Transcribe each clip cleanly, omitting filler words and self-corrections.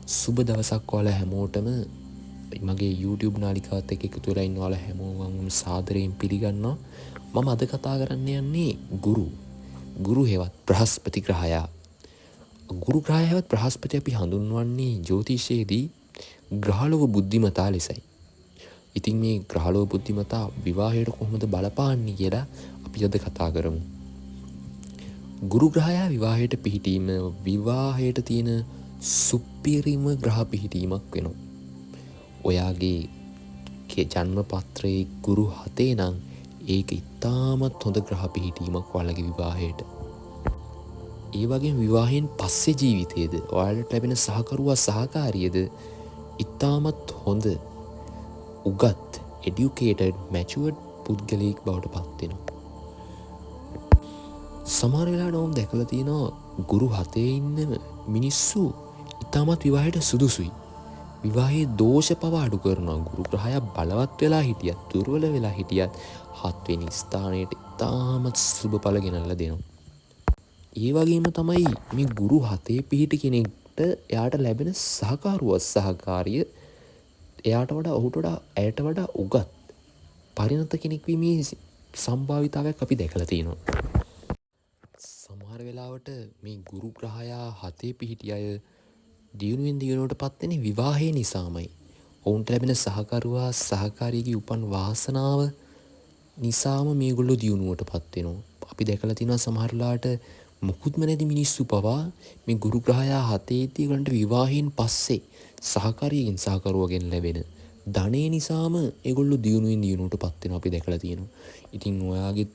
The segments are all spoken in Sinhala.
සුබ දවසක් ඔයාලා හැමෝටම මගේ YouTube නාලිකාවත් එක්ක එකතු වෙලා ඉන්න ඔයාලා හැමෝම සාදරයෙන් පිළිගන්නවා. මම අද කතා කරන්න යන්නේ ගුරු හේවත් බ්‍රහස්පති ග්‍රහයා. ගුරු ග්‍රහයවත් බ්‍රහස්පති අපි හඳුන්වන්නේ ජ්‍යොතිෂයේදී ග්‍රහලෝක බුද්ධිමතා ලෙසයි. ඉතින් මේ ග්‍රහලෝක බුද්ධිමතා විවාහයට කොහොමද බලපාන්නේ කියලා අපි අද කතා කරමු. ගුරු ග්‍රහයා විවාහයට පිහිටීම විවාහයට තියෙන සුපිරිම ග්‍රහ පිහිටීමක් වෙනවා. ඔයාගේ ජන්ම පත්‍රයේ ගුරු 7 නම් ඒක ඉතාමත් හොඳ ග්‍රහ පිහිටීමක් ඔයාලගේ විවාහයට. ඒ වගේම විවාහයෙන් පස්සේ ජීවිතයේද ඔයාලට ලැබෙන සහකරුවා සහකාරියද ඉතාමත් හොඳ උගත් educated matured පුද්ගලයෙක් බවට පත් වෙනවා. සමහර වෙලාවට මම දැකලා තියෙනවා ගුරු 7 ඉන්න මිනිස්සු ඉතාමත් විවාහයට සුදුසුයි. විවාහයේ දෝෂ පවා අඩු කරනවා. ගුරු ග්‍රහය බලවත් වෙලා හිටියත් දුර්වල වෙලා හිටියත් 7 වෙනි ස්ථානයට ඉතාමත් සුබඵල ගෙනල්ලා දෙනවා. ඒ වගේම තමයි මේ ගුරු 7 පිහිටි කෙනෙක්ට එයාට ලැබෙන සහකාරුවා සහකාරිය එයාට වඩා ඔහුට වඩා ඇයට වඩා උගත් පරිණත කෙනෙක් වීමේ සම්භාවිතාවයක් අපි දැකලා තියෙනවා. සමහර වෙලාවට මේ ගුරු ග්‍රහයා 7 පිහිටි අය දියුණුවෙන් දියුණුවට පත් වෙන්නේ විවාහය නිසාමයි. ඔවුන්ට ලැබෙන සහකරුවා සහකාරියගේ උපන් වාසනාව නිසාම මේගොල්ලෝ දියුණුවට පත් වෙනවා. අපි දැකලා තියෙනවා සමහර වෙලාවට මුකුත්ම නැති මිනිස්සු පවා මේ ගුරු ග්‍රහයා 7 දී විවාහයෙන් පස්සේ සහකාරියකින් සහකරුවගෙන් ලැබෙන ධනෙ නිසාම ඒගොල්ලෝ දියුණුවෙන් දියුණුවට පත් වෙනවා අපි දැකලා තියෙනවා. ඉතින් ඔයාගේ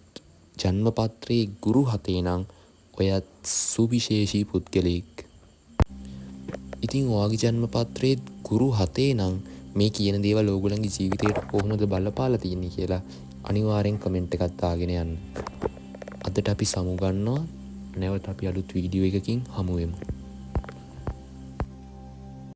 ජන්ම පත්‍රයේ ගුරු 7 නම් ඔයත් සුවිශේෂී පුද්ගලයෙක්. ඉතින් ඔයාගේ ජන්ම පත්‍රයේ ගුරු 7 නම් මේ කියන දේවල් ඕගොල්ලන්ගේ ජීවිතේට කොහොමද බලපාලා තියෙන්නේ කියලා අනිවාර්යෙන් කමෙන්ට් එකක් දාගෙන යන්න. අදට අපි සමු ගන්නවා. නැවත අපි අලුත් වීඩියෝ එකකින් හමු වෙමු.